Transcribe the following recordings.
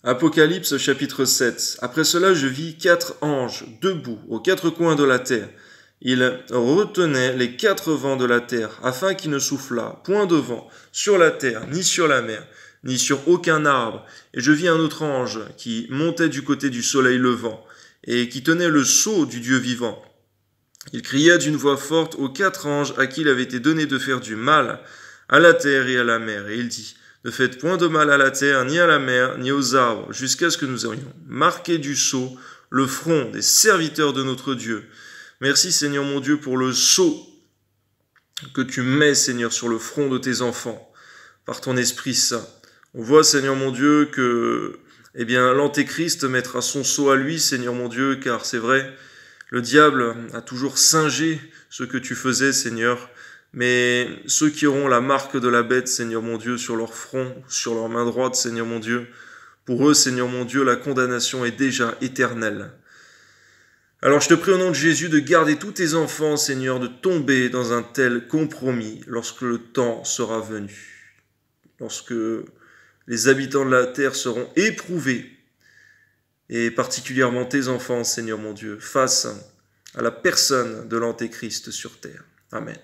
Apocalypse chapitre 7. Après cela, je vis 4 anges debout aux 4 coins de la terre. Ils retenaient les 4 vents de la terre, afin qu'il ne soufflât point de vent sur la terre, ni sur la mer, ni sur aucun arbre. Et je vis un autre ange qui montait du côté du soleil levant, et qui tenait le sceau du Dieu vivant. Il cria d'une voix forte aux 4 anges à qui il avait été donné de faire du mal à la terre et à la mer. Et il dit: ne faites point de mal à la terre, ni à la mer, ni aux arbres, jusqu'à ce que nous ayons marqué du sceau le front des serviteurs de notre Dieu. Merci Seigneur mon Dieu pour le sceau que tu mets, Seigneur, sur le front de tes enfants, par ton Esprit Saint. On voit, Seigneur mon Dieu, que l'Antéchrist mettra son sceau à lui, Seigneur mon Dieu, car c'est vrai, le diable a toujours singé ce que tu faisais, Seigneur. Mais ceux qui auront la marque de la bête, Seigneur mon Dieu, sur leur front, sur leur main droite, Seigneur mon Dieu, pour eux, Seigneur mon Dieu, la condamnation est déjà éternelle. Alors je te prie au nom de Jésus de garder tous tes enfants, Seigneur, de tomber dans un tel compromis lorsque le temps sera venu. Lorsque les habitants de la terre seront éprouvés, et particulièrement tes enfants, Seigneur mon Dieu, face à la personne de l'Antéchrist sur terre. Amen.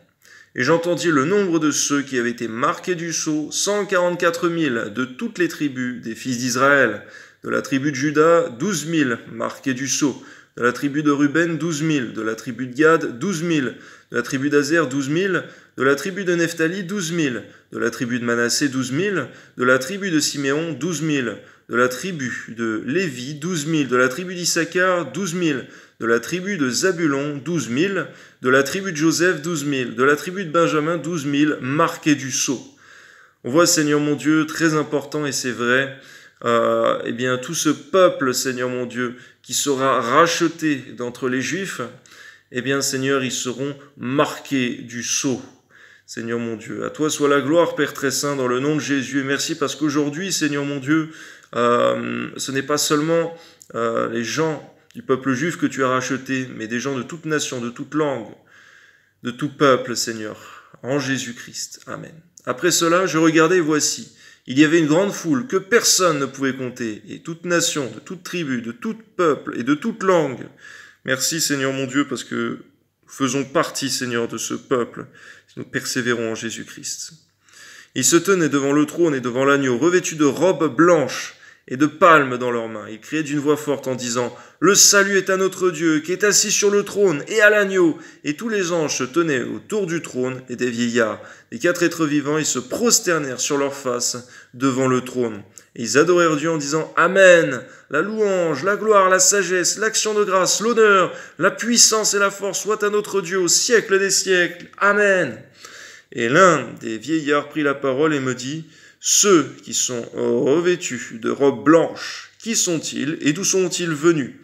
Et j'entendis le nombre de ceux qui avaient été marqués du sceau, 144 000 de toutes les tribus des fils d'Israël. De la tribu de Juda, 12 000 marqués du sceau. De la tribu de Ruben, 12 000. De la tribu de Gad, 12 000. De la tribu d'Azer, 12 000. De la tribu de Nephtali, 12 000. De la tribu de Manassé, 12 000. De la tribu de Siméon, 12 000. De la tribu de Lévi, 12 000. De la tribu d'Issachar, 12 000. De la tribu de Zabulon, 12 000, de la tribu de Joseph, 12 000, de la tribu de Benjamin, 12 000, marqués du sceau. On voit, Seigneur mon Dieu, très important, et c'est vrai, tout ce peuple, Seigneur mon Dieu, qui sera racheté d'entre les Juifs, Seigneur, ils seront marqués du sceau. Seigneur mon Dieu, à toi soit la gloire, Père très saint, dans le nom de Jésus, et merci parce qu'aujourd'hui, Seigneur mon Dieu, ce n'est pas seulement les gens du peuple juif que tu as racheté, mais des gens de toute nation, de toute langue, de tout peuple, Seigneur, en Jésus-Christ. Amen. Après cela, je regardais et voici, il y avait une grande foule que personne ne pouvait compter, et toute nation, de toute tribu, de tout peuple et de toute langue. Merci, Seigneur mon Dieu, parce que nous faisons partie, Seigneur, de ce peuple, si nous persévérons en Jésus-Christ. Ils se tenaient devant le trône et devant l'agneau, revêtus de robes blanches, et de palmes dans leurs mains. Ils criaient d'une voix forte en disant: le salut est à notre Dieu, qui est assis sur le trône, et à l'agneau. Et tous les anges se tenaient autour du trône, et des vieillards, des 4 êtres vivants, ils se prosternèrent sur leurs faces devant le trône. Et ils adorèrent Dieu en disant: Amen. La louange, la gloire, la sagesse, l'action de grâce, l'honneur, la puissance et la force soient à notre Dieu au siècle des siècles. Amen. Et l'un des vieillards prit la parole et me dit: ceux qui sont revêtus de robes blanches, qui sont-ils et d'où sont-ils venus?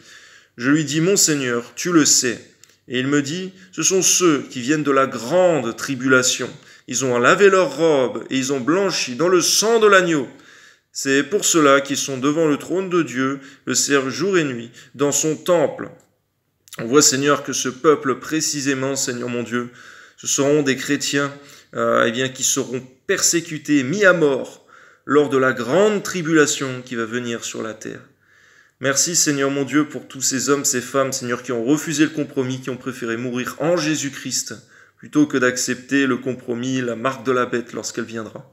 Je lui dis: mon Seigneur, tu le sais. Et il me dit: ce sont ceux qui viennent de la grande tribulation. Ils ont lavé leurs robes et ils ont blanchi dans le sang de l'agneau. C'est pour cela qu'ils sont devant le trône de Dieu, le servent jour et nuit, dans son temple. On voit, Seigneur, que ce peuple précisément, Seigneur mon Dieu, ce seront des chrétiens qui seront persécutés, mis à mort, lors de la grande tribulation qui va venir sur la terre. Merci, Seigneur mon Dieu, pour tous ces hommes, ces femmes, Seigneur, qui ont refusé le compromis, qui ont préféré mourir en Jésus-Christ, plutôt que d'accepter le compromis, la marque de la bête lorsqu'elle viendra.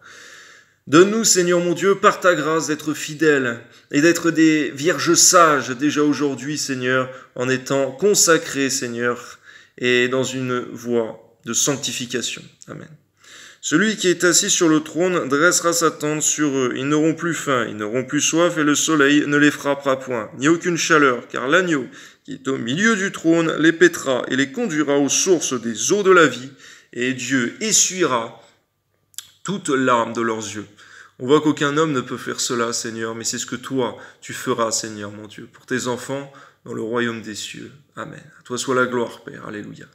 Donne-nous, Seigneur mon Dieu, par ta grâce, d'être fidèles et d'être des vierges sages déjà aujourd'hui, Seigneur, en étant consacrés, Seigneur, et dans une voie de sanctification. Amen. Celui qui est assis sur le trône dressera sa tente sur eux. Ils n'auront plus faim, ils n'auront plus soif, et le soleil ne les frappera point, ni aucune chaleur, car l'agneau qui est au milieu du trône les paîtra et les conduira aux sources des eaux de la vie, et Dieu essuiera toute larme de leurs yeux. On voit qu'aucun homme ne peut faire cela, Seigneur, mais c'est ce que toi, tu feras, Seigneur, mon Dieu, pour tes enfants dans le royaume des cieux. Amen. À toi soit la gloire, Père. Alléluia.